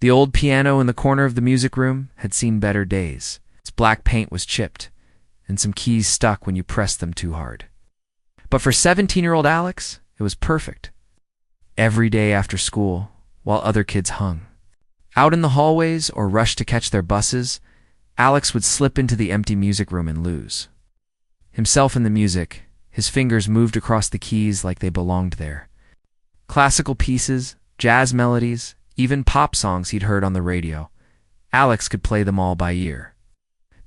The old piano in the corner of the music room had seen better days. Its black paint was chipped, and some keys stuck when you pressed them too hard. But for 17-year-old Alex, it was perfect. Every day after school, while other kids hung out in the hallways or rushed to catch their buses, Alex would slip into the empty music room and lose himself in the music. His fingers moved across the keys like they belonged there. Classical pieces, jazz melodies, even pop songs he'd heard on the radio. Alex could play them all by ear.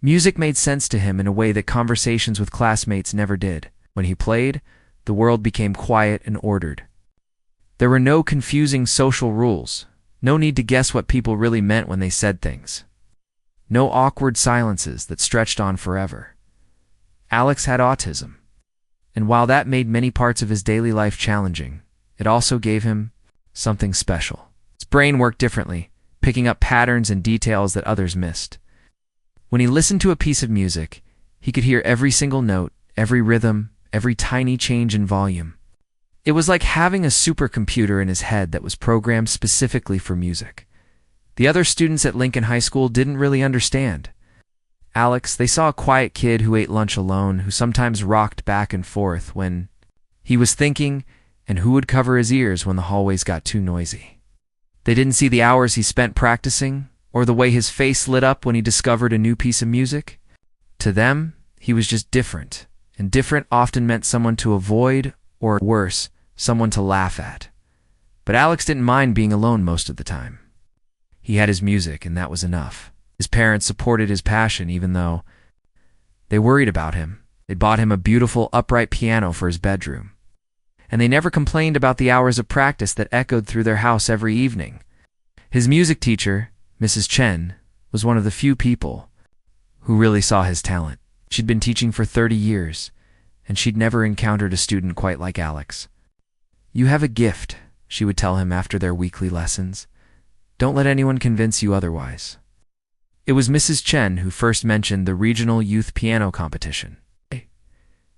Music made sense to him in a way that conversations with classmates never did. When he played, the world became quiet and ordered. There were no confusing social rules, no need to guess what people really meant when they said things. No awkward silences that stretched on forever. Alex had autism, and while that made many parts of his daily life challenging, it also gave him something special. His brain worked differently, picking up patterns and details that others missed. When he listened to a piece of music, he could hear every single note, every rhythm, every tiny change in volume. It was like having a supercomputer in his head that was programmed specifically for music. The other students at Lincoln High School didn't really understand. Alex, they saw a quiet kid who ate lunch alone, who sometimes rocked back and forth when he was thinking, and who would cover his ears when the hallways got too noisy. They didn't see the hours he spent practicing, or the way his face lit up when he discovered a new piece of music. To them, he was just different, and different often meant someone to avoid, or worse, someone to laugh at. But Alex didn't mind being alone most of the time. He had his music, and that was enough. His parents supported his passion even though they worried about him. They bought him a beautiful upright piano for his bedroom. And they never complained about the hours of practice that echoed through their house every evening. His music teacher, Mrs. Chen, was one of the few people who really saw his talent. She'd been teaching for 30 years, and she'd never encountered a student quite like Alex. "You have a gift," she would tell him after their weekly lessons. "Don't let anyone convince you otherwise." It was Mrs. Chen who first mentioned the regional youth piano competition.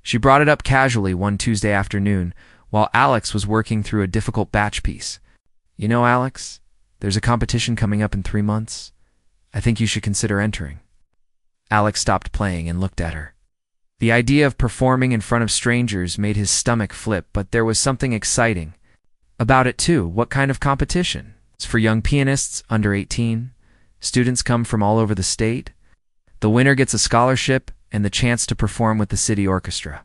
She brought it up casually one Tuesday afternoon while Alex was working through a difficult batch piece. "You know, Alex, there's a competition coming up in 3 months. I think you should consider entering." Alex stopped playing and looked at her. The idea of performing in front of strangers made his stomach flip, but there was something exciting about it too. What kind of competition? It's for young pianists under 18. Students come from all over the state. The winner gets a scholarship and the chance to perform with the city orchestra.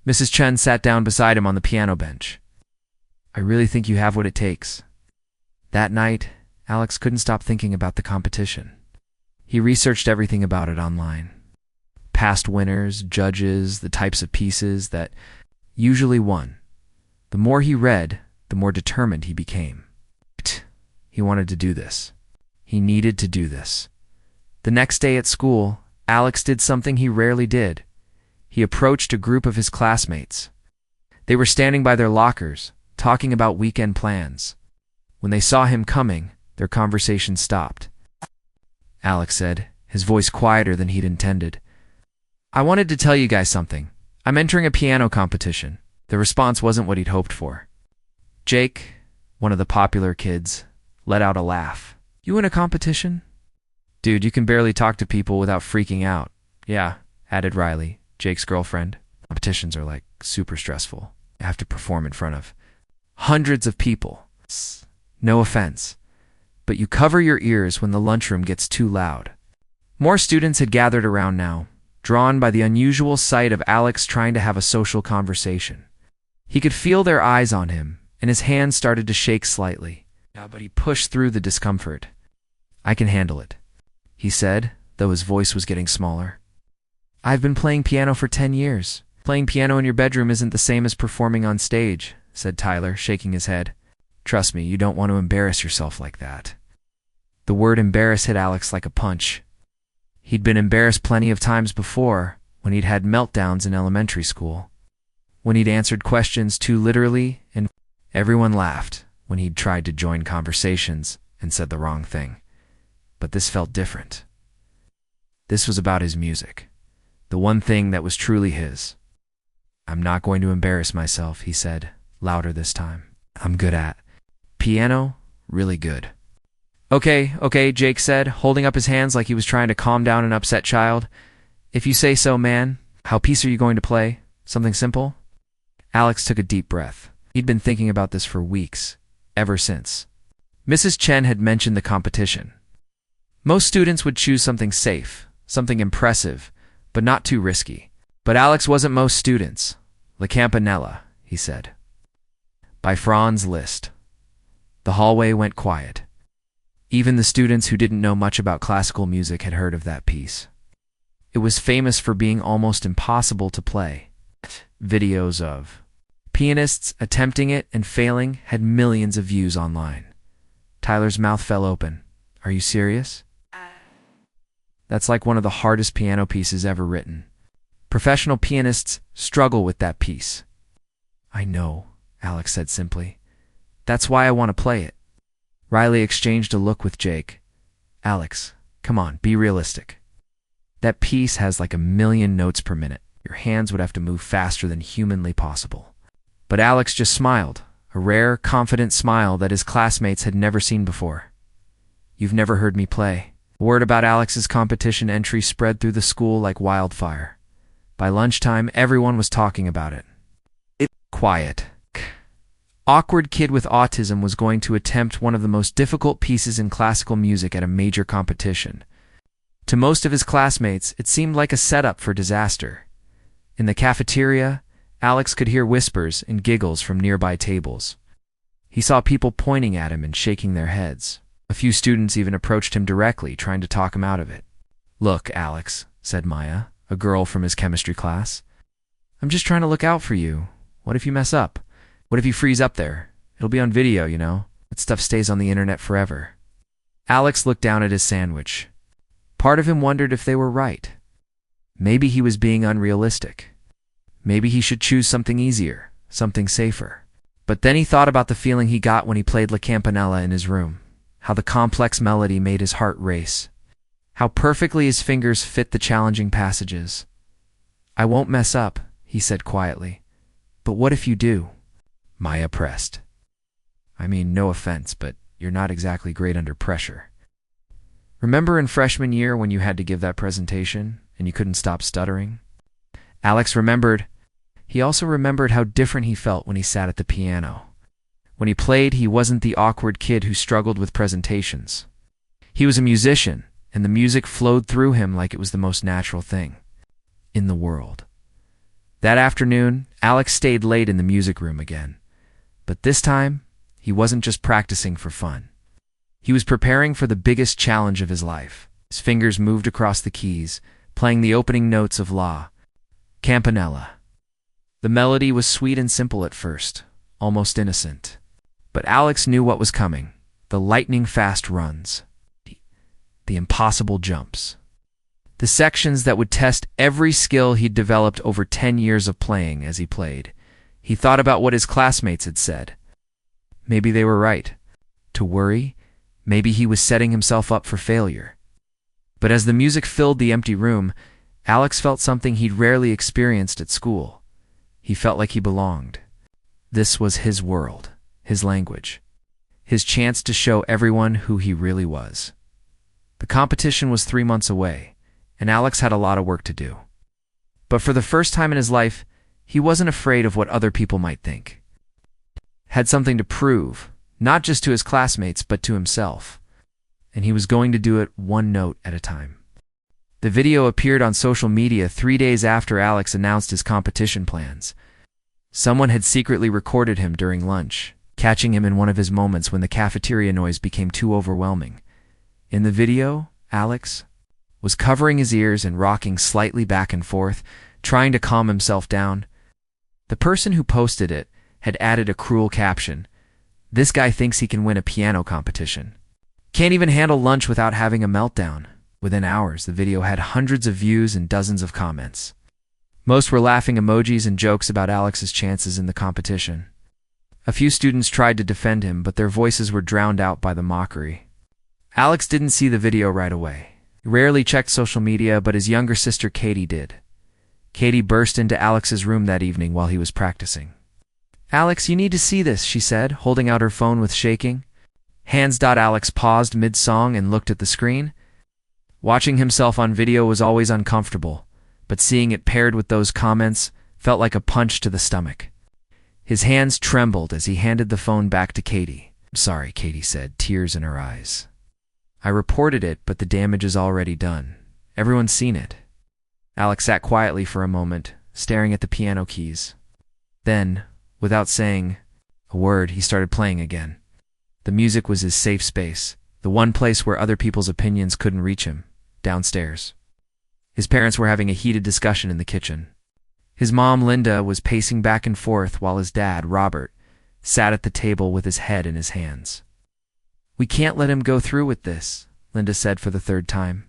Mrs. Chen sat down beside him on the piano bench. "I really think you have what it takes." That night, Alex couldn't stop thinking about the competition. He researched everything about it online. Past winners, judges, the types of pieces that usually won. The more he read, the more determined he became. He wanted to do this. He needed to do this. The next day at school, Alex did something he rarely did. He approached a group of his classmates. They were standing by their lockers, talking about weekend plans. When they saw him coming, their conversation stopped. Alex said, his voice quieter than he'd intended. "I wanted to tell you guys something. I'm entering a piano competition." The response wasn't what he'd hoped for. Jake, one of the popular kids, let out a laugh. "You in a competition?" "Dude, you can barely talk to people without freaking out." "Yeah," added Riley, Jake's girlfriend. "Competitions are like super stressful. You have to perform in front of hundreds of people. No offense, but you cover your ears when the lunchroom gets too loud." More students had gathered around now, drawn by the unusual sight of Alex trying to have a social conversation. He could feel their eyes on him, and his hands started to shake slightly. But he pushed through the discomfort. "I can handle it," he said, though his voice was getting smaller. "I've been playing piano for 10 years. Playing piano in your bedroom isn't the same as performing on stage," said Tyler, shaking his head. "Trust me, you don't want to embarrass yourself like that." The word embarrass hit Alex like a punch. He'd been embarrassed plenty of times before, when he'd had meltdowns in elementary school. When he'd answered questions too literally, and everyone laughed when he'd tried to join conversations and said the wrong thing. But this felt different. This was about his music, the one thing that was truly his. "I'm not going to embarrass myself," he said, louder this time. "I'm good at piano, really good." Okay, Jake said, holding up his hands like he was trying to calm down an upset child. If you say so, man. How piece are you going to play? Something simple? Alex took a deep breath. He'd been thinking about this for weeks, ever since Mrs. Chen had mentioned the competition. Most students would choose something safe, something impressive, but not too risky. But Alex wasn't most students. La Campanella, he said. By Franz Liszt. The hallway went quiet. Even the students who didn't know much about classical music had heard of that piece. It was famous for being almost impossible to play. Videos of pianists attempting it and failing had millions of views online. Tyler's mouth fell open. Are you serious? That's like one of the hardest piano pieces ever written. Professional pianists struggle with that piece. I know, Alex said simply. That's why I want to play it. Riley exchanged a look with Jake. Alex, come on, be realistic. That piece has like 1,000,000 notes per minute. Your hands would have to move faster than humanly possible. But Alex just smiled, a rare, confident smile that his classmates had never seen before. You've never heard me play. Word about Alex's competition entry spread through the school like wildfire. By lunchtime, everyone was talking about it. Quiet. Awkward kid with autism was going to attempt one of the most difficult pieces in classical music at a major competition. To most of his classmates, it seemed like a setup for disaster. In the cafeteria, Alex could hear whispers and giggles from nearby tables. He saw people pointing at him and shaking their heads. A few students even approached him directly, trying to talk him out of it. Look, Alex, said Maya, a girl from his chemistry class. I'm just trying to look out for you. What if you mess up? What if you freeze up there? It'll be on video, you know? That stuff stays on the internet forever. Alex looked down at his sandwich. Part of him wondered if they were right. Maybe he was being unrealistic. Maybe he should choose something easier, something safer. But then he thought about the feeling he got when he played La Campanella in his room, how the complex melody made his heart race, how perfectly his fingers fit the challenging passages. I won't mess up, he said quietly. But what if you do? Maya pressed. I mean, no offense, but you're not exactly great under pressure. Remember in freshman year when you had to give that presentation and you couldn't stop stuttering? Alex remembered. He also remembered how different he felt when he sat at the piano. When he played, he wasn't the awkward kid who struggled with presentations. He was a musician, and the music flowed through him like it was the most natural thing in the world. That afternoon, Alex stayed late in the music room again. But this time, he wasn't just practicing for fun. He was preparing for the biggest challenge of his life. His fingers moved across the keys, playing the opening notes of La Campanella. The melody was sweet and simple at first, almost innocent. But Alex knew what was coming. The lightning-fast runs. The impossible jumps. The sections that would test every skill he'd developed over 10 years of playing as he played. He thought about what his classmates had said. Maybe they were right. To worry, maybe he was setting himself up for failure. But as the music filled the empty room, Alex felt something he'd rarely experienced at school. He felt like he belonged. This was his world, his language, his chance to show everyone who he really was. The competition was 3 months away, and Alex had a lot of work to do. But for the first time in his life, he wasn't afraid of what other people might think. Had something to prove, not just to his classmates, but to himself. And he was going to do it one note at a time. The video appeared on social media 3 days after Alex announced his competition plans. Someone had secretly recorded him during lunch, catching him in one of his moments when the cafeteria noise became too overwhelming. In the video, Alex was covering his ears and rocking slightly back and forth, trying to calm himself down. The person who posted it had added a cruel caption. This guy thinks he can win a piano competition. Can't even handle lunch without having a meltdown. Within hours, the video had hundreds of views and dozens of comments. Most were laughing emojis and jokes about Alex's chances in the competition. A few students tried to defend him, but their voices were drowned out by the mockery. Alex didn't see the video right away. He rarely checked social media, but his younger sister Katie did. Katie burst into Alex's room that evening while he was practicing. Alex, you need to see this, she said, holding out her phone with shaking. Hands. Alex paused mid-song and looked at the screen. Watching himself on video was always uncomfortable, but seeing it paired with those comments felt like a punch to the stomach. His hands trembled as he handed the phone back to Katie. "Sorry," Katie said, tears in her eyes. "I reported it, but the damage is already done. Everyone's seen it." Alex sat quietly for a moment, staring at the piano keys. Then, without saying a word, he started playing again. The music was his safe space, the one place where other people's opinions couldn't reach him, downstairs. His parents were having a heated discussion in the kitchen. His mom, Linda, was pacing back and forth while his dad, Robert, sat at the table with his head in his hands. "We can't let him go through with this," Linda said for the third time.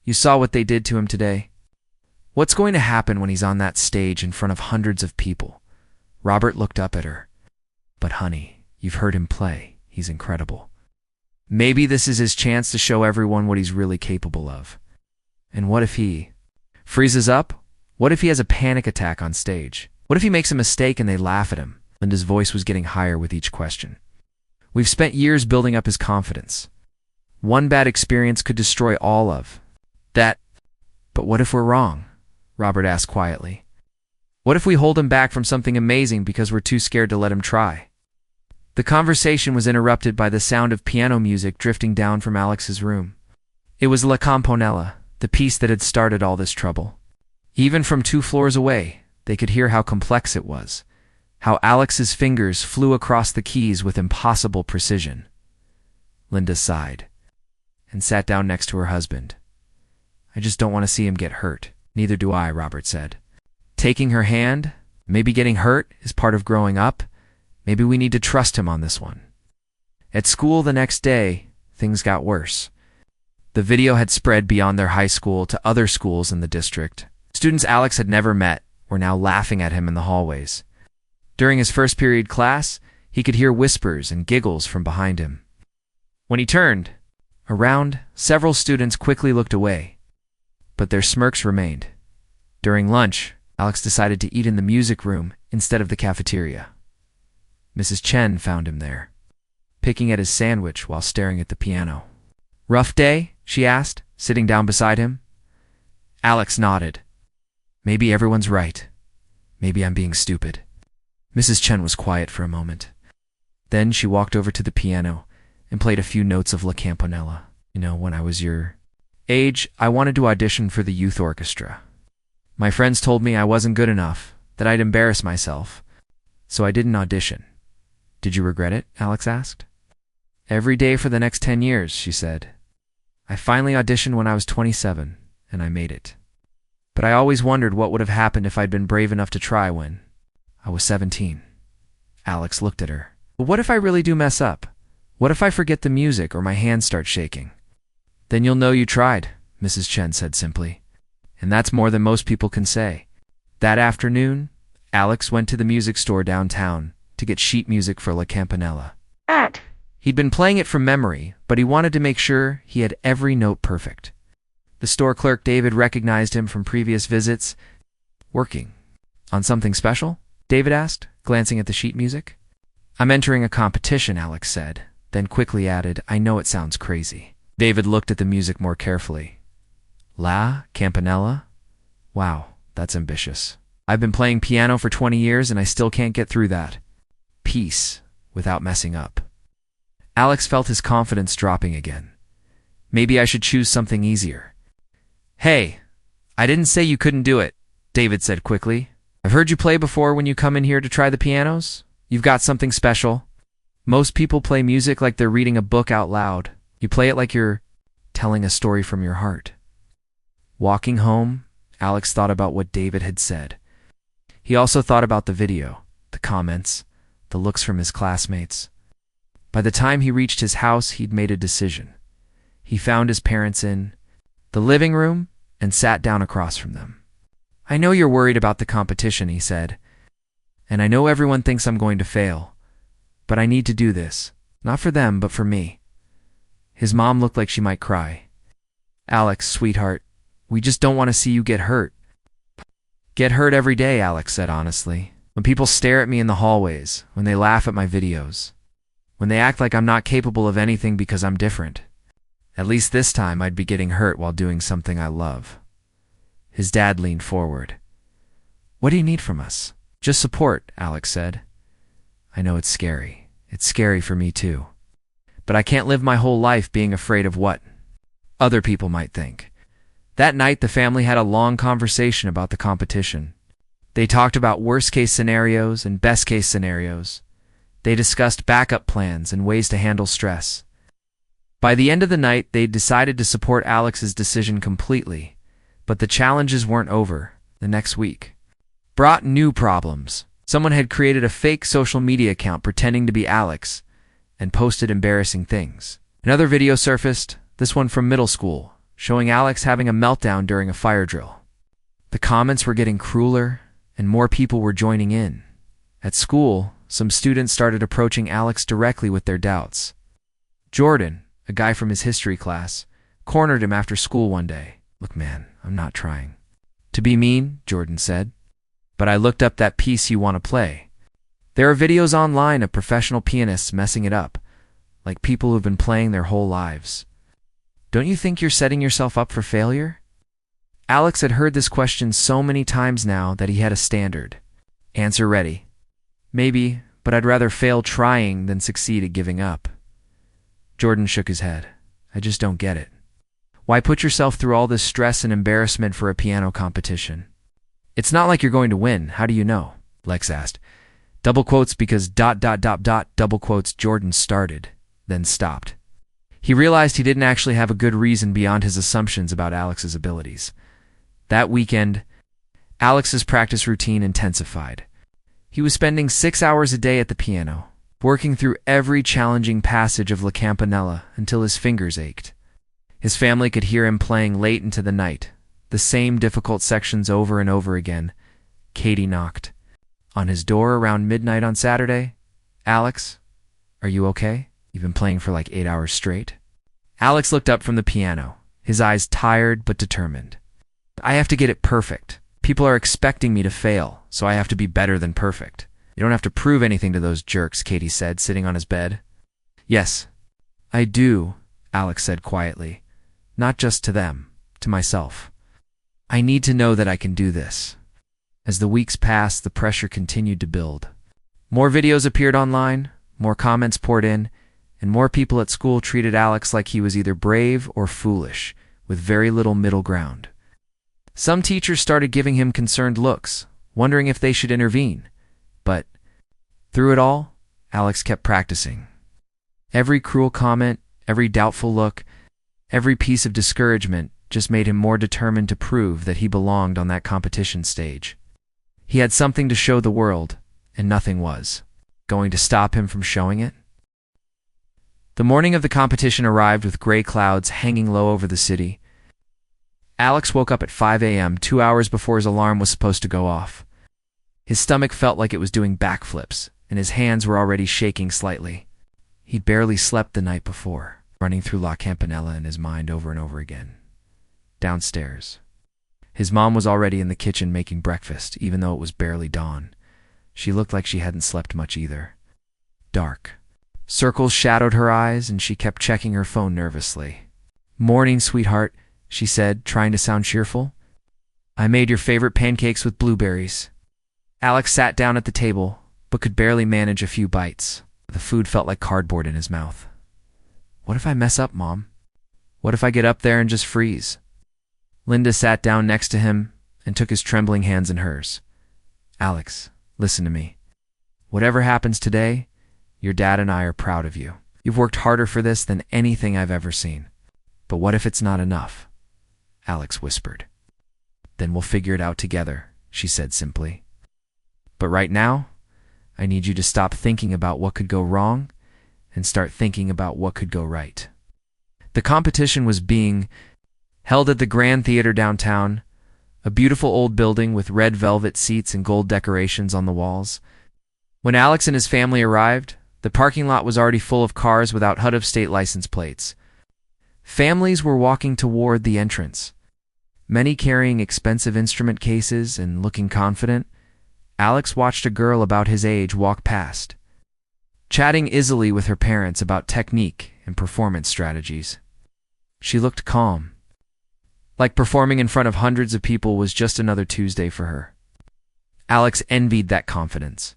"You saw what they did to him today. What's going to happen when he's on that stage in front of hundreds of people?" Robert looked up at her. "But honey, you've heard him play. He's incredible. Maybe this is his chance to show everyone what he's really capable of. And what if he freezes up? What if he has a panic attack on stage? What if he makes a mistake and they laugh at him?" Linda's voice was getting higher with each question. "We've spent years building up his confidence. One bad experience could destroy all of that." "But what if we're wrong?" Robert asked quietly. "What if we hold him back from something amazing because we're too scared to let him try?" The conversation was interrupted by the sound of piano music drifting down from Alex's room. It was La Campanella, the piece that had started all this trouble. Even from 2 floors away, they could hear how complex it was, how Alex's fingers flew across the keys with impossible precision. Linda sighed and sat down next to her husband. "I just don't want to see him get hurt." "Neither do I," Robert said. "Taking her hand, maybe getting hurt, is part of growing up. Maybe we need to trust him on this one." At school the next day, things got worse. The video had spread beyond their high school to other schools in the district. Students Alex had never met were now laughing at him in the hallways. During his first period class, he could hear whispers and giggles from behind him. When he turned around, several students quickly looked away, but their smirks remained. During lunch, Alex decided to eat in the music room instead of the cafeteria. Mrs. Chen found him there, picking at his sandwich while staring at the piano. "Rough day?" she asked, sitting down beside him. Alex nodded. "Maybe everyone's right. Maybe I'm being stupid." Mrs. Chen was quiet for a moment. Then she walked over to the piano and played a few notes of La Campanella. "You know, when I was your age, I wanted to audition for the youth orchestra. My friends told me I wasn't good enough, that I'd embarrass myself, so I didn't audition." "Did you regret it?" Alex asked. "Every day for the next 10 years, she said. "I finally auditioned when I was 27, and I made it. But I always wondered what would have happened if I'd been brave enough to try when I was 17. Alex looked at her. "But what if I really do mess up? What if I forget the music or my hands start shaking?" "Then you'll know you tried," Mrs. Chen said simply. "And that's more than most people can say." That afternoon, Alex went to the music store downtown to get sheet music for La Campanella. He'd been playing it from memory, but he wanted to make sure he had every note perfect. The store clerk, David, recognized him from previous visits. "Working on something special?" David asked, glancing at the sheet music. "I'm entering a competition," Alex said, then quickly added, "I know it sounds crazy." David looked at the music more carefully. "La Campanella? Wow, that's ambitious. I've been playing piano for 20 years and I still can't get through that piece without messing up." Alex felt his confidence dropping again. "Maybe I should choose something easier." "Hey, I didn't say you couldn't do it," David said quickly. "I've heard you play before when you come in here to try the pianos. You've got something special. Most people play music like they're reading a book out loud. You play it like you're telling a story from your heart." Walking home, Alex thought about what David had said. He also thought about the video, the comments, the looks from his classmates. By the time he reached his house, he'd made a decision. He found his parents in the living room and sat down across from them. "I know you're worried about the competition," he said, "and I know everyone thinks I'm going to fail, but I need to do this, not for them, but for me." His mom looked like she might cry. "Alex, sweetheart, we just don't want to see you get hurt." "Get hurt every day," Alex said honestly. "When people stare at me in the hallways, when they laugh at my videos, when they act like I'm not capable of anything because I'm different. At least this time I'd be getting hurt while doing something I love." His dad leaned forward. "What do you need from us?" "Just support," Alex said. "I know it's scary. It's scary for me too. But I can't live my whole life being afraid of what other people might think." That night, the family had a long conversation about the competition. They talked about worst-case scenarios and best-case scenarios. They discussed backup plans and ways to handle stress. By the end of the night, they decided to support Alex's decision completely, but the challenges weren't over. The next week brought new problems. Someone had created a fake social media account pretending to be Alex and posted embarrassing things. Another video surfaced, this one from middle school, showing Alex having a meltdown during a fire drill. The comments were getting crueler, and more people were joining in. At school, some students started approaching Alex directly with their doubts. Jordan, a guy from his history class, cornered him after school one day. "Look, man, I'm not trying to be mean," Jordan said, "but I looked up that piece you want to play. There are videos online of professional pianists messing it up, like people who've been playing their whole lives. Don't you think you're setting yourself up for failure?" Alex had heard this question so many times now that he had a standard answer ready. "Maybe, but I'd rather fail trying than succeed at giving up." Jordan shook his head. "I just don't get it. Why put yourself through all this stress and embarrassment for a piano competition? It's not like you're going to win. How do you know?" Lex asked. Double quotes because ... double quotes Jordan started, then stopped. He realized he didn't actually have a good reason beyond his assumptions about Alex's abilities. That weekend, Alex's practice routine intensified. He was spending 6 hours a day at the piano, working through every challenging passage of La Campanella until his fingers ached. His family could hear him playing late into the night, the same difficult sections over and over again. Katie knocked on his door around midnight on Saturday. "Alex, are you okay? You've been playing for like 8 hours straight." Alex looked up from the piano, his eyes tired but determined. "I have to get it perfect. People are expecting me to fail, so I have to be better than perfect." "You don't have to prove anything to those jerks," Katie said, sitting on his bed. "Yes, I do," Alex said quietly. "Not just to them, to myself. I need to know that I can do this." As the weeks passed, the pressure continued to build. More videos appeared online, more comments poured in, and more people at school treated Alex like he was either brave or foolish, with very little middle ground. Some teachers started giving him concerned looks, wondering if they should intervene. But through it all, Alex kept practicing. Every cruel comment, every doubtful look, every piece of discouragement just made him more determined to prove that he belonged on that competition stage. He had something to show the world, and nothing was going to stop him from showing it. The morning of the competition arrived with gray clouds hanging low over the city. Alex woke up at 5 a.m., 2 hours before his alarm was supposed to go off. His stomach felt like it was doing backflips, and his hands were already shaking slightly. He'd barely slept the night before, running through La Campanella in his mind over and over again. Downstairs, his mom was already in the kitchen making breakfast, even though it was barely dawn. She looked like she hadn't slept much either. Dark circles shadowed her eyes, and she kept checking her phone nervously. "Morning, sweetheart," she said, trying to sound cheerful. "I made your favorite pancakes with blueberries." Alex sat down at the table, but could barely manage a few bites. The food felt like cardboard in his mouth. "What if I mess up, Mom? What if I get up there and just freeze?" Linda sat down next to him and took his trembling hands in hers. "Alex, listen to me. Whatever happens today, your dad and I are proud of you. You've worked harder for this than anything I've ever seen. But what if it's not enough?" Alex whispered. "Then we'll figure it out together," she said simply. "But right now, I need you to stop thinking about what could go wrong and start thinking about what could go right." The competition was being held at the Grand Theater downtown, a beautiful old building with red velvet seats and gold decorations on the walls. When Alex and his family arrived, the parking lot was already full of cars without HUD of state license plates. Families were walking toward the entrance, many carrying expensive instrument cases and looking confident. Alex watched a girl about his age walk past. chatting easily with her parents about technique and performance strategies. She looked calm, like performing in front of hundreds of people was just another Tuesday for her. Alex envied that confidence.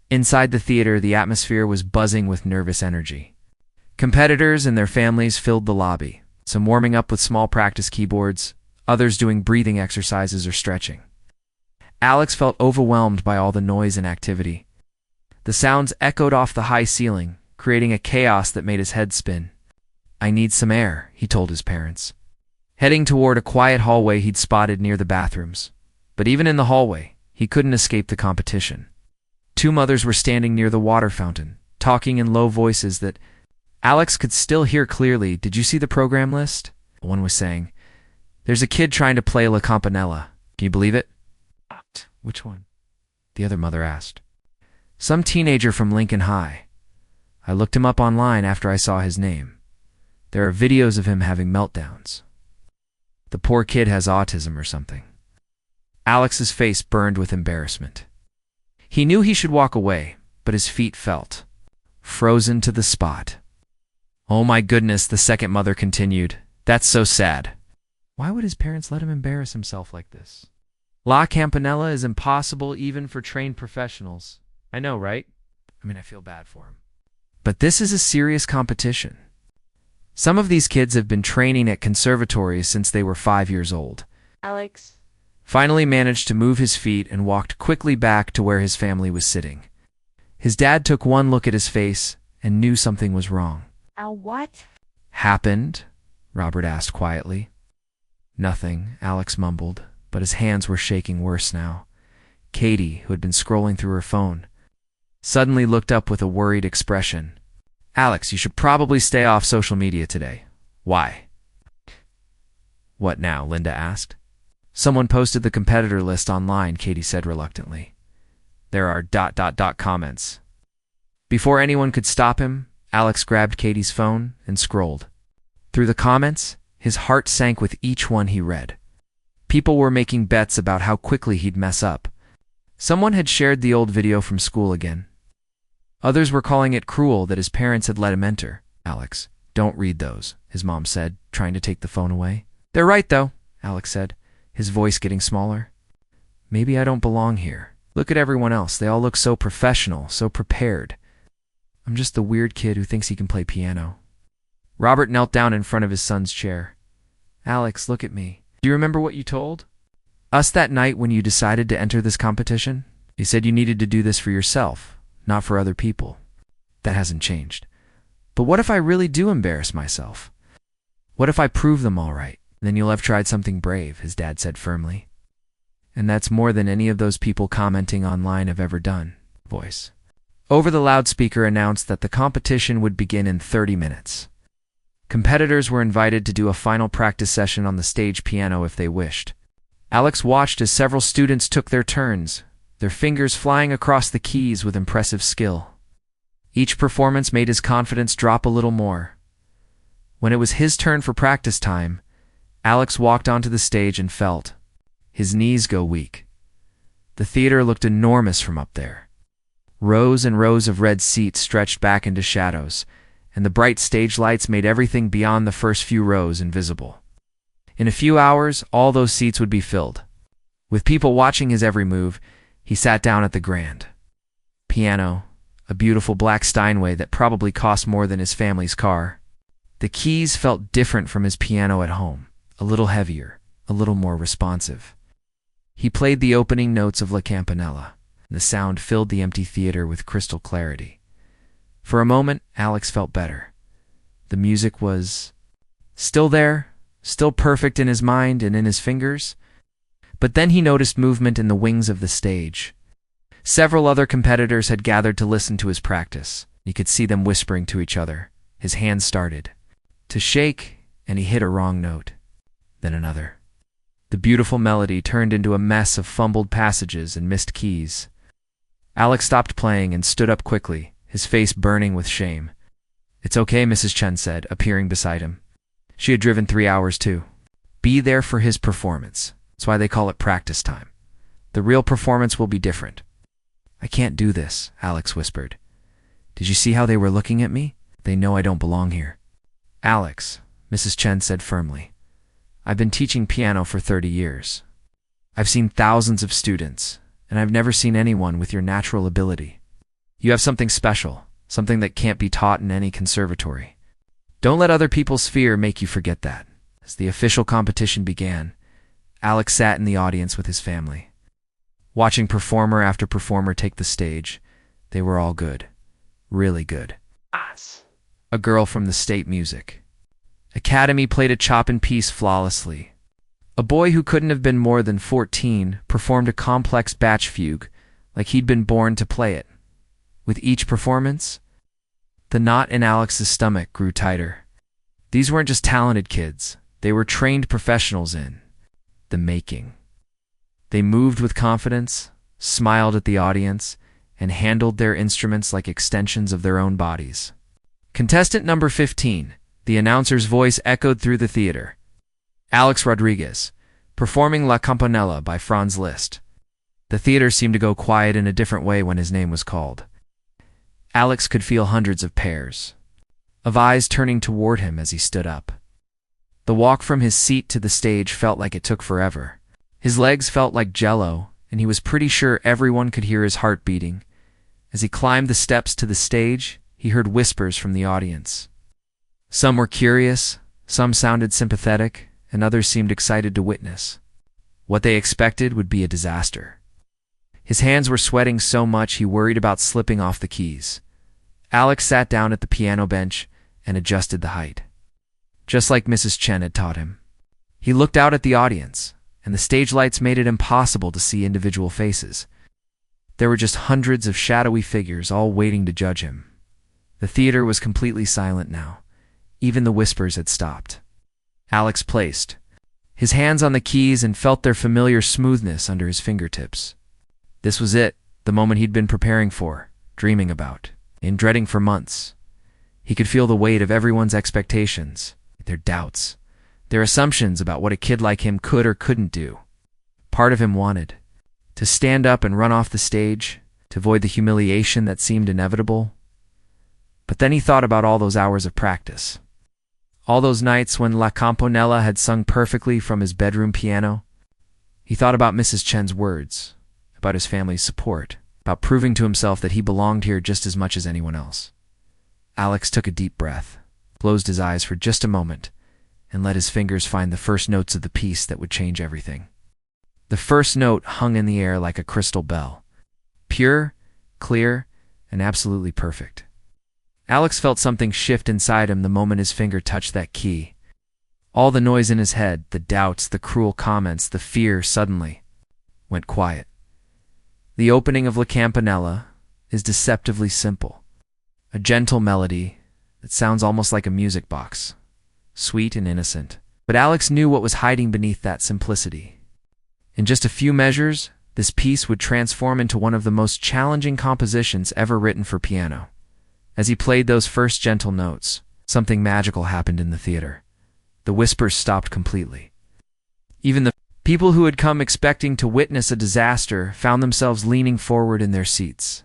Inside the theater, the atmosphere was buzzing with nervous energy. Competitors and their families filled the lobby, some warming up with small practice keyboards, others doing breathing exercises or stretching. Alex felt overwhelmed by all the noise and activity. The sounds echoed off the high ceiling, creating a chaos that made his head spin. "I need some air," he told his parents, heading toward a quiet hallway he'd spotted near the bathrooms. But even in the hallway, he couldn't escape the competition. Two mothers were standing near the water fountain, talking in low voices that Alex could still hear clearly. "Did you see the program list?" One was saying. "There's a kid trying to play La Campanella. Can you believe it?" "Which one?" the other mother asked. "Some teenager from Lincoln High. I looked him up online after I saw his name. There are videos of him having meltdowns. The poor kid has autism or something." Alex's face burned with embarrassment. He knew he should walk away, but his feet felt frozen to the spot. "Oh my goodness," the second mother continued. "That's so sad. Why would his parents let him embarrass himself like this? La Campanella is impossible even for trained professionals. I know, right? I feel bad for him. But this is a serious competition. Some of these kids have been training at conservatories since they were 5 years old." Alex Finally managed to move his feet and walked quickly back to where his family was sitting. His dad took one look at his face and knew something was wrong. What "Happened?" Robert asked quietly. "Nothing," Alex mumbled, but his hands were shaking worse now. Katie, who had been scrolling through her phone, suddenly looked up with a worried expression. "Alex, you should probably stay off social media today." "Why?" "What now?" Linda asked. "Someone posted the competitor list online," Katie said reluctantly. "There are ... comments." Before anyone could stop him, Alex grabbed Katie's phone and scrolled. Through the comments, his heart sank with each one he read. People were making bets about how quickly he'd mess up. Someone had shared the old video from school again. Others were calling it cruel that his parents had let him enter. "Alex, don't read those," his mom said, trying to take the phone away. "They're right, though," Alex said, his voice getting smaller. "Maybe I don't belong here. Look at everyone else. They all look so professional, so prepared. I'm just the weird kid who thinks he can play piano." Robert knelt down in front of his son's chair. "Alex, look at me. Do you remember what you told us that night when you decided to enter this competition? You said you needed to do this for yourself, not for other people. That hasn't changed. But what if I really do embarrass myself? What if I prove them all right? Then you'll have tried something brave," his dad said firmly. "And that's more than any of those people commenting online have ever done." Voice over the loudspeaker announced that the competition would begin in 30 minutes. Competitors were invited to do a final practice session on the stage piano if they wished. Alex watched as several students took their turns, their fingers flying across the keys with impressive skill. Each performance made his confidence drop a little more. When it was his turn for practice time, Alex walked onto the stage and felt his knees go weak. The theater looked enormous from up there. Rows and rows of red seats stretched back into shadows, and the bright stage lights made everything beyond the first few rows invisible. In a few hours, all those seats would be filled. With people watching his every move, he sat down at the grand piano, a beautiful black Steinway that probably cost more than his family's car. The keys felt different from his piano at home, a little heavier, a little more responsive. He played the opening notes of La Campanella. The sound filled the empty theater with crystal clarity. For a moment, Alex felt better. The music was still there, still perfect in his mind and in his fingers. But then he noticed movement in the wings of the stage. Several other competitors had gathered to listen to his practice. He could see them whispering to each other. His hands started to shake, and he hit a wrong note. Then another. The beautiful melody turned into a mess of fumbled passages and missed keys. Alex stopped playing and stood up quickly, his face burning with shame. "It's okay," Mrs. Chen said, appearing beside him. She had driven 3 hours too. "Be there for his performance. That's why they call it practice time. The real performance will be different." "I can't do this," Alex whispered. Did you see how they were looking at me? They know I don't belong here. Alex, Mrs. Chen said firmly, I've been teaching piano for 30 years. I've seen thousands of students, and I've never seen anyone with your natural ability. You have something special, something that can't be taught in any conservatory. Don't let other people's fear make you forget that. As the official competition began, Alex sat in the audience with his family. Watching performer after performer take the stage, they were all good. Really good. A girl from the State Music Academy played a Chopin piece flawlessly. A boy who couldn't have been more than 14 performed a complex Bach fugue like he'd been born to play it. With each performance, the knot in Alex's stomach grew tighter. These weren't just talented kids, they were trained professionals in the making. They moved with confidence, smiled at the audience, and handled their instruments like extensions of their own bodies. Contestant number 15, the announcer's voice echoed through the theater. Alex Rodriguez, performing La Campanella by Franz Liszt. The theater seemed to go quiet in a different way when his name was called. Alex could feel hundreds of pairs of eyes turning toward him as he stood up. The walk from his seat to the stage felt like it took forever. His legs felt like jello, and he was pretty sure everyone could hear his heart beating. As he climbed the steps to the stage, he heard whispers from the audience. Some were curious, some sounded sympathetic, and others seemed excited to witness. What they expected would be a disaster. His hands were sweating so much he worried about slipping off the keys. Alex sat down at the piano bench and adjusted the height, just like Mrs. Chen had taught him. He looked out at the audience, and the stage lights made it impossible to see individual faces. There were just hundreds of shadowy figures all waiting to judge him. The theater was completely silent now. Even the whispers had stopped. Alex placed his hands on the keys and felt their familiar smoothness under his fingertips. This was it, the moment he'd been preparing for, dreaming about, and dreading for months. He could feel the weight of everyone's expectations, their doubts, their assumptions about what a kid like him could or couldn't do. Part of him wanted to stand up and run off the stage, to avoid the humiliation that seemed inevitable. But then he thought about all those hours of practice. All those nights when La Campanella had sung perfectly from his bedroom piano. He thought about Mrs. Chen's words, about his family's support, about proving to himself that he belonged here just as much as anyone else. Alex took a deep breath, closed his eyes for just a moment, and let his fingers find the first notes of the piece that would change everything. The first note hung in the air like a crystal bell. Pure, clear, and absolutely perfect. Alex felt something shift inside him the moment his finger touched that key. All the noise in his head, the doubts, the cruel comments, the fear, suddenly went quiet. The opening of La Campanella is deceptively simple. A gentle melody that sounds almost like a music box, sweet and innocent. But Alex knew what was hiding beneath that simplicity. In just a few measures, this piece would transform into one of the most challenging compositions ever written for piano. As he played those first gentle notes, something magical happened in the theater. The whispers stopped completely. Even the people who had come expecting to witness a disaster found themselves leaning forward in their seats.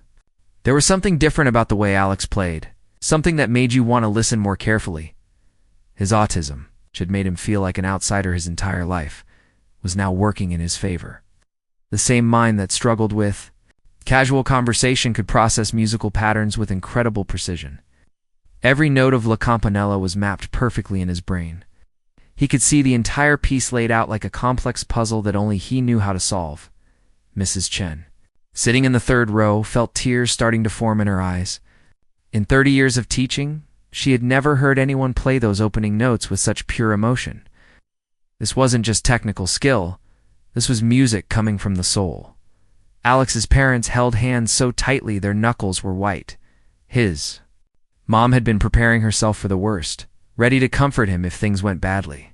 There was something different about the way Alex played, something that made you want to listen more carefully. His autism, which had made him feel like an outsider his entire life, was now working in his favor. The same mind that struggled with casual conversation could process musical patterns with incredible precision. Every note of La Campanella was mapped perfectly in his brain. He could see the entire piece laid out like a complex puzzle that only he knew how to solve. Mrs. Chen, sitting in the third row, felt tears starting to form in her eyes. In 30 years of teaching, she had never heard anyone play those opening notes with such pure emotion. This wasn't just technical skill. This was music coming from the soul. Alex's parents held hands so tightly their knuckles were white. His mom had been preparing herself for the worst, ready to comfort him if things went badly.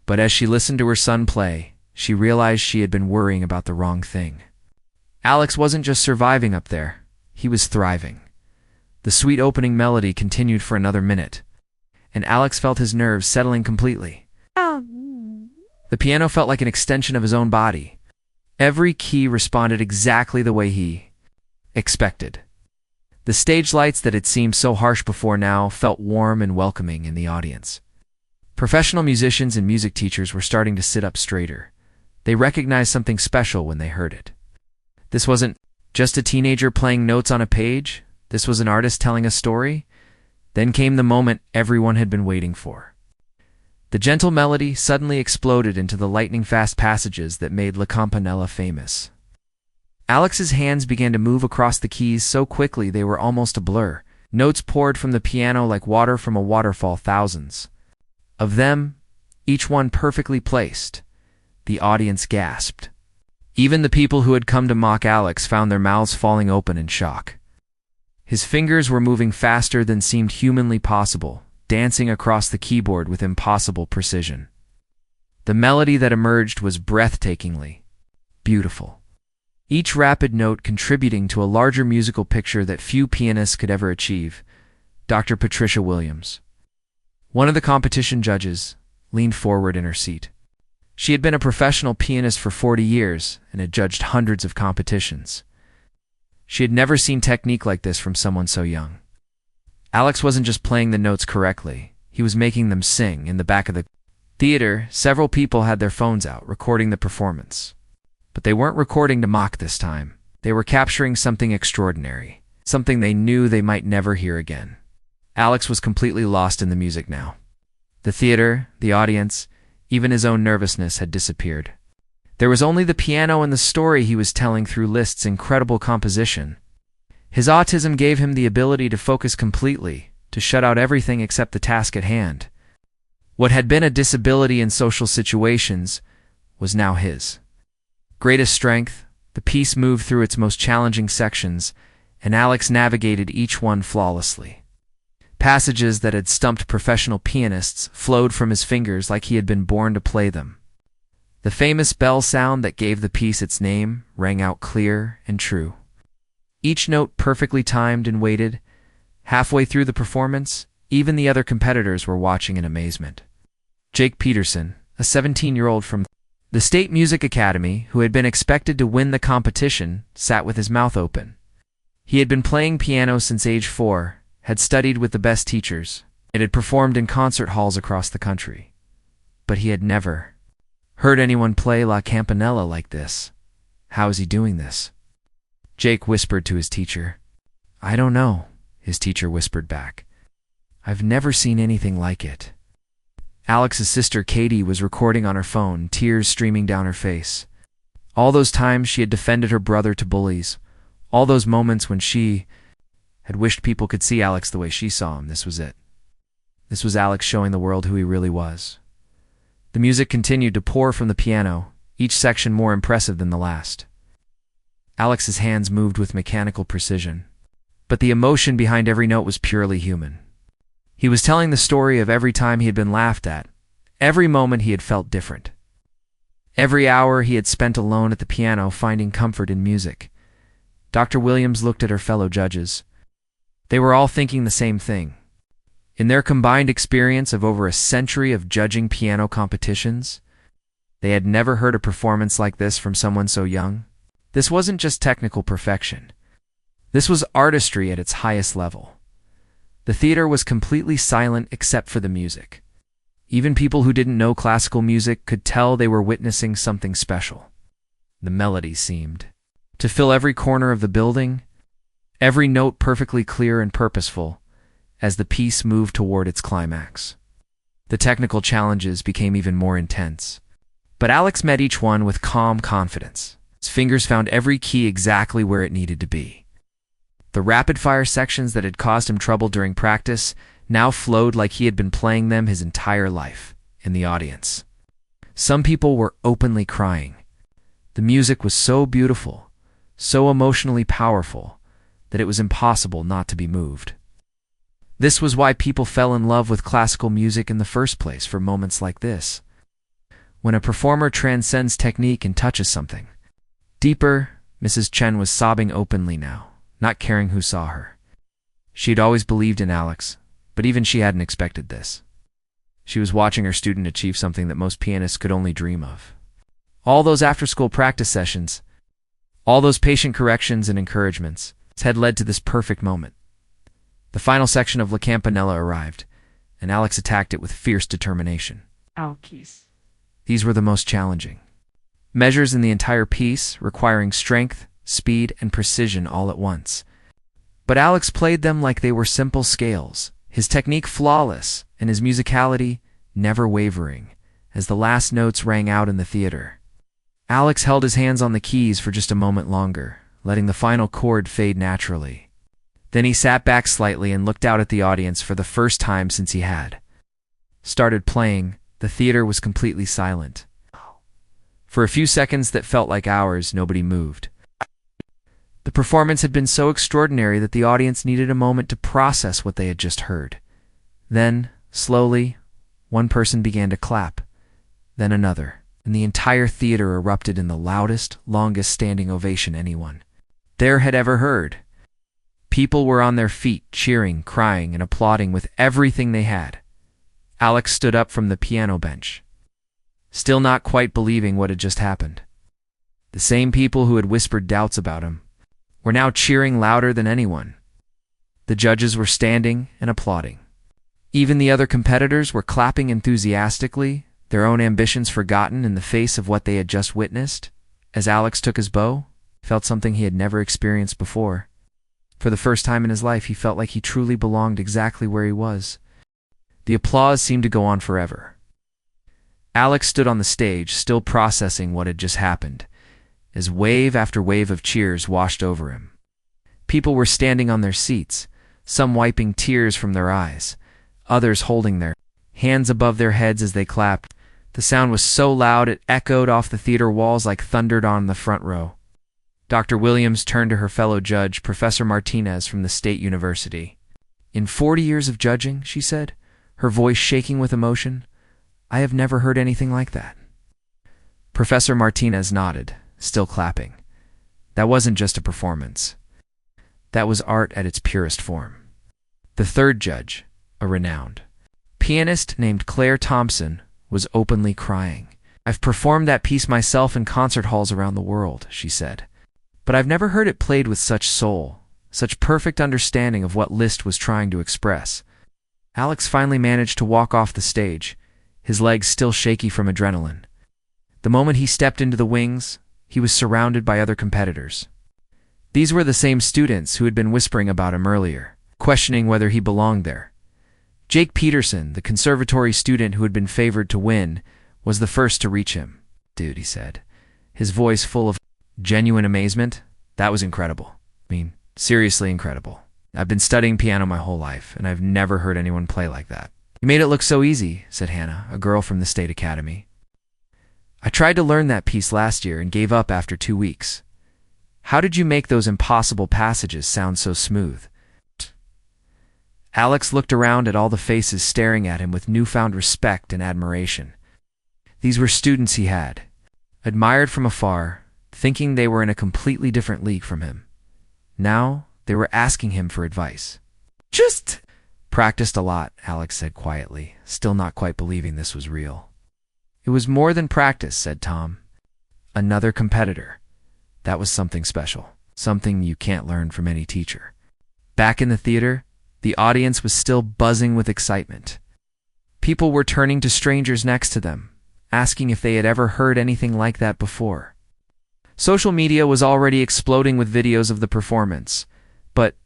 But as she listened to her son play, she realized she had been worrying about the wrong thing. Alex wasn't just surviving up there, he was thriving. The sweet opening melody continued for another minute, and Alex felt his nerves settling completely. The piano felt like an extension of his own body. Every key responded exactly the way he expected. The stage lights that had seemed so harsh before now felt warm and welcoming in the audience. Professional musicians and music teachers were starting to sit up straighter. They recognized something special when they heard it. This wasn't just a teenager playing notes on a page. This was an artist telling a story. Then came the moment everyone had been waiting for. The gentle melody suddenly exploded into the lightning-fast passages that made La Campanella famous. Alex's hands began to move across the keys so quickly they were almost a blur. Notes poured from the piano like water from a waterfall, thousands of them, each one perfectly placed. The audience gasped. Even the people who had come to mock Alex found their mouths falling open in shock. His fingers were moving faster than seemed humanly possible, dancing across the keyboard with impossible precision. The melody that emerged was breathtakingly beautiful, each rapid note contributing to a larger musical picture that few pianists could ever achieve. Dr. Patricia Williams, one of the competition judges, leaned forward in her seat. She had been a professional pianist for 40 years and had judged hundreds of competitions. She had never seen technique like this from someone so young. Alex wasn't just playing the notes correctly, he was making them sing. In the back of the theater, several people had their phones out, recording the performance. But they weren't recording to mock this time. They were capturing something extraordinary, something they knew they might never hear again. Alex was completely lost in the music now. The theater, the audience, even his own nervousness had disappeared. There was only the piano and the story he was telling through Liszt's incredible composition. His autism gave him the ability to focus completely, to shut out everything except the task at hand. What had been a disability in social situations was now his greatest strength. The piece moved through its most challenging sections, and Alex navigated each one flawlessly. Passages that had stumped professional pianists flowed from his fingers like he had been born to play them. The famous bell sound that gave the piece its name rang out clear and true. Each note perfectly timed and weighted. Halfway through the performance, even the other competitors were watching in amazement. Jake Peterson, a 17-year-old from the State Music Academy who had been expected to win the competition, sat with his mouth open. He had been playing piano since age 4, had studied with the best teachers, and had performed in concert halls across the country. But he had never heard anyone play La Campanella like this. How is he doing this? Jake whispered to his teacher. I don't know, his teacher whispered back. I've never seen anything like it. Alex's sister Katie was recording on her phone, tears streaming down her face. All those times she had defended her brother to bullies, all those moments when she had wished people could see Alex the way she saw him, this was it. This was Alex showing the world who he really was. The music continued to pour from the piano, each section more impressive than the last. Alex's hands moved with mechanical precision, but the emotion behind every note was purely human. He was telling the story of every time he had been laughed at, every moment he had felt different, every hour he had spent alone at the piano finding comfort in music. Dr. Williams looked at her fellow judges. They were all thinking the same thing. In their combined experience of over a century of judging piano competitions, they had never heard a performance like this from someone so young. This wasn't just technical perfection. This was artistry at its highest level. The theater was completely silent except for the music. Even people who didn't know classical music could tell they were witnessing something special. The melody seemed to fill every corner of the building, every note perfectly clear and purposeful, as the piece moved toward its climax. The technical challenges became even more intense, but Alex met each one with calm confidence. His fingers found every key exactly where it needed to be. The rapid-fire sections that had caused him trouble during practice now flowed like he had been playing them his entire life in the audience. Some people were openly crying. The music was so beautiful, so emotionally powerful, that it was impossible not to be moved. This was why people fell in love with classical music in the first place, for moments like this, when a performer transcends technique and touches something deeper. Mrs. Chen was sobbing openly now, not caring who saw her. She had always believed in Alex, but even she hadn't expected this. She was watching her student achieve something that most pianists could only dream of. All those after-school practice sessions, all those patient corrections and encouragements had led to this perfect moment. The final section of La Campanella arrived, and Alex attacked it with fierce determination. Alkies. These were the most challenging measures in the entire piece, requiring strength, speed, and precision all at once. But Alex played them like they were simple scales, his technique flawless, and his musicality never wavering, as the last notes rang out in the theater. Alex held his hands on the keys for just a moment longer, letting the final chord fade naturally. Then he sat back slightly and looked out at the audience for the first time since he had started playing. The theater was completely silent. For a few seconds that felt like hours, nobody moved. The performance had been so extraordinary that the audience needed a moment to process what they had just heard. Then, slowly, one person began to clap, then another, and the entire theater erupted in the loudest, longest standing ovation anyone there had ever heard. People were on their feet, cheering, crying, and applauding with everything they had. Alex stood up from the piano bench, still not quite believing what had just happened. The same people who had whispered doubts about him were now cheering louder than anyone. The judges were standing and applauding. Even the other competitors were clapping enthusiastically, their own ambitions forgotten in the face of what they had just witnessed. As Alex took his bow, he felt something he had never experienced before. For the first time in his life, he felt like he truly belonged exactly where he was. The applause seemed to go on forever. Alex stood on the stage, still processing what had just happened, as wave after wave of cheers washed over him. People were standing on their seats, some wiping tears from their eyes, others holding their hands above their heads as they clapped. The sound was so loud it echoed off the theater walls like thundered on the front row. Dr. Williams turned to her fellow judge, Professor Martinez from the State University. "In 40 years of judging," she said, her voice shaking with emotion, "I have never heard anything like that." Professor Martinez nodded, still clapping. That wasn't just a performance. That was art at its purest form. The third judge, a renowned pianist named Claire Thompson, was openly crying. "I've performed that piece myself in concert halls around the world," she said, "but I've never heard it played with such soul, such perfect understanding of what Liszt was trying to express." Alex finally managed to walk off the stage, his legs still shaky from adrenaline. The moment he stepped into the wings, he was surrounded by other competitors. These were the same students who had been whispering about him earlier, questioning whether he belonged there. Jake Peterson, the conservatory student who had been favored to win, was the first to reach him. "Dude," he said, his voice full of genuine amazement, "that was incredible. I mean, seriously incredible. I've been studying piano my whole life, and I've never heard anyone play like that." "You made it look so easy," said Hannah, a girl from the State Academy. "I tried to learn that piece last year and gave up after 2 weeks. How did you make those impossible passages sound so smooth?" Alex looked around at all the faces staring at him with newfound respect and admiration. These were students he had admired from afar, thinking they were in a completely different league from him. Now they were asking him for advice. "Just practiced a lot," Alex said quietly, still not quite believing this was real. "It was more than practice," said Tom. "Another competitor. That was something special, something you can't learn from any teacher." Back in the theater, the audience was still buzzing with excitement. People were turning to strangers next to them, asking if they had ever heard anything like that before. Social media was already exploding with videos of the performance, but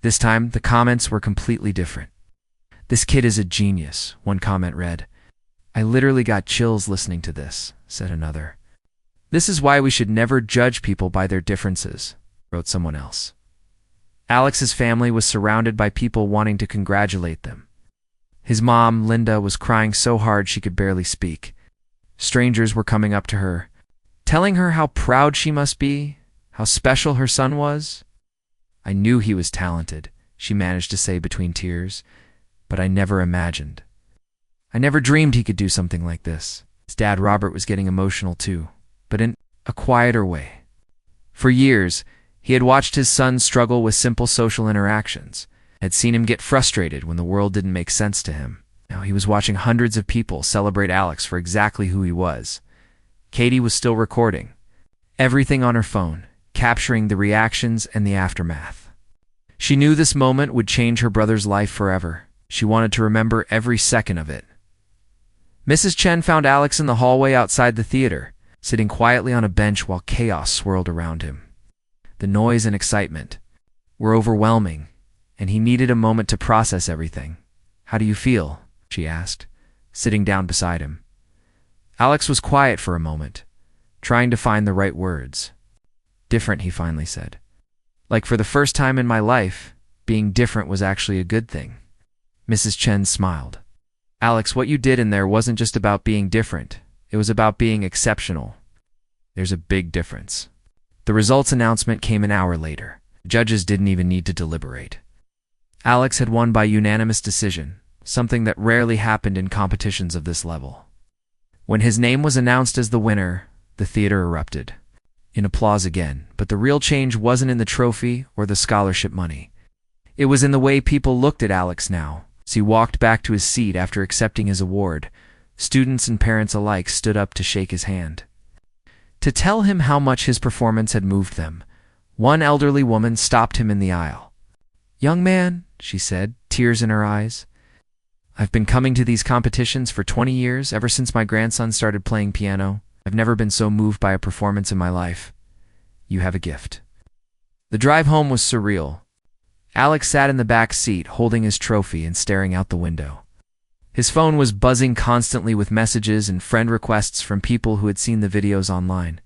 this time the comments were completely different. "This kid is a genius," one comment read. "I literally got chills listening to this," said another. "This is why we should never judge people by their differences," wrote someone else. Alex's family was surrounded by people wanting to congratulate them. His mom, Linda, was crying so hard she could barely speak. Strangers were coming up to her, telling her how proud she must be, how special her son was. "I knew he was talented," she managed to say between tears, "but I never imagined. I never dreamed he could do something like this." His dad, Robert, was getting emotional too, but in a quieter way. For years, he had watched his son struggle with simple social interactions, had seen him get frustrated when the world didn't make sense to him. Now he was watching hundreds of people celebrate Alex for exactly who he was. Katie was still recording everything on her phone, capturing the reactions and the aftermath. She knew this moment would change her brother's life forever. She wanted to remember every second of it. Mrs. Chen found Alex in the hallway outside the theater, sitting quietly on a bench while chaos swirled around him. The noise and excitement were overwhelming, and he needed a moment to process everything. "How do you feel?" she asked, sitting down beside him. Alex was quiet for a moment, trying to find the right words. "Different," he finally said. "Like for the first time in my life, being different was actually a good thing." Mrs. Chen smiled. "Alex, what you did in there wasn't just about being different. It was about being exceptional. There's a big difference." The results announcement came an hour later. Judges didn't even need to deliberate. Alex had won by unanimous decision, something that rarely happened in competitions of this level. When his name was announced as the winner, the theater erupted in applause again, but the real change wasn't in the trophy or the scholarship money. It was in the way people looked at Alex now. As he walked back to his seat after accepting his award, students and parents alike stood up to shake his hand, to tell him how much his performance had moved them. One elderly woman stopped him in the aisle. "Young man," she said, tears in her eyes, "I've been coming to these competitions for 20 years, ever since my grandson started playing piano. I've never been so moved by a performance in my life. You have a gift." The drive home was surreal. Alex sat in the back seat, holding his trophy and staring out the window. His phone was buzzing constantly with messages and friend requests from people who had seen the videos online.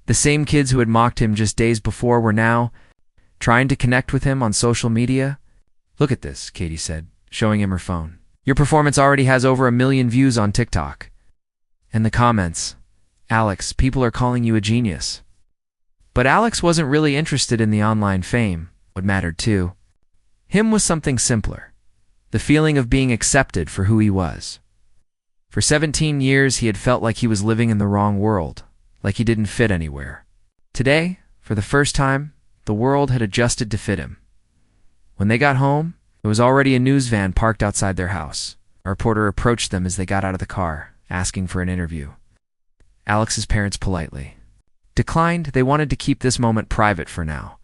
The same kids who had mocked him just days before were now trying to connect with him on social media. "Look at this," Katie said, showing him her phone. "Your performance already has over 1 million views on TikTok." And the comments, "Alex, people are calling you a genius." But Alex wasn't really interested in the online fame. What mattered to him was something simpler, the feeling of being accepted for who he was. For 17 years, he had felt like he was living in the wrong world, like he didn't fit anywhere. Today, for the first time, the world had adjusted to fit him. When they got home, there was already a news van parked outside their house. A reporter approached them as they got out of the car, asking for an interview. Alex's parents politely declined. They wanted to keep this moment private for now,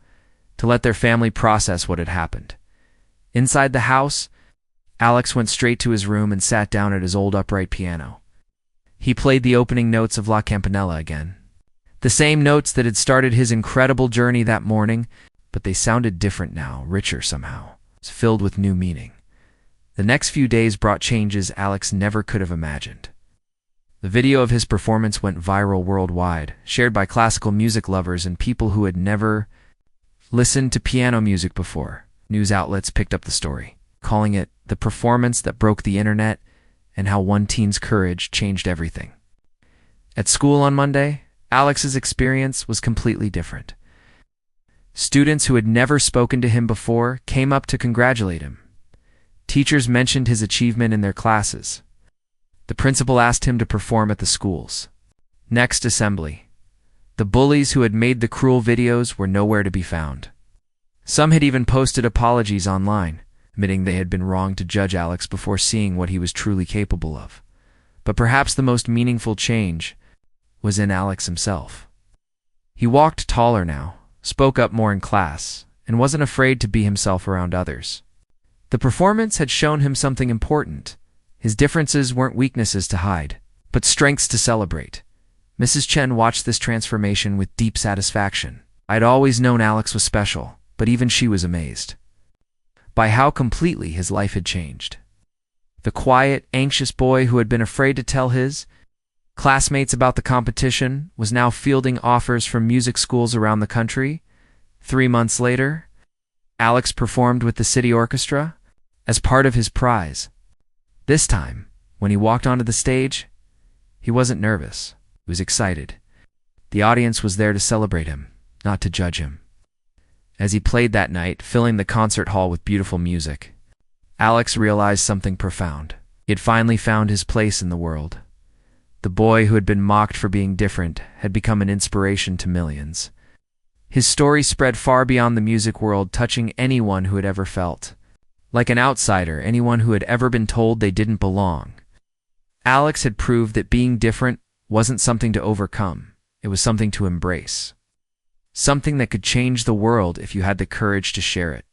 to let their family process what had happened. Inside the house, Alex went straight to his room and sat down at his old upright piano. He played the opening notes of La Campanella again. The same notes that had started his incredible journey that morning, but they sounded different now, richer somehow, filled with new meaning. The next few days brought changes Alex never could have imagined. The video of his performance went viral worldwide, shared by classical music lovers and people who had never listened to piano music before. News outlets picked up the story, calling it the performance that broke the internet and how one teen's courage changed everything. At school on Monday, Alex's experience was completely different. Students who had never spoken to him before came up to congratulate him. Teachers mentioned his achievement in their classes. The principal asked him to perform at the schools. Next assembly, the bullies who had made the cruel videos were nowhere to be found. Some had even posted apologies online, admitting they had been wrong to judge Alex before seeing what he was truly capable of. But perhaps the most meaningful change was in Alex himself. He walked taller now, spoke up more in class, and wasn't afraid to be himself around others. The performance had shown him something important. His differences weren't weaknesses to hide, but strengths to celebrate. Mrs. Chen watched this transformation with deep satisfaction. I'd always known Alex was special, but even she was amazed by how completely his life had changed. The quiet, anxious boy who had been afraid to tell his classmates about the competition was now fielding offers from music schools around the country. 3 months later, Alex performed with the city orchestra as part of his prize. This time, when he walked onto the stage, he wasn't nervous. He was excited. The audience was there to celebrate him, not to judge him. As he played that night, filling the concert hall with beautiful music, Alex realized something profound. He had finally found his place in the world. The boy who had been mocked for being different had become an inspiration to millions. His story spread far beyond the music world, touching anyone who had ever felt like an outsider, anyone who had ever been told they didn't belong. Alex had proved that being different wasn't something to overcome. It was something to embrace. Something that could change the world if you had the courage to share it.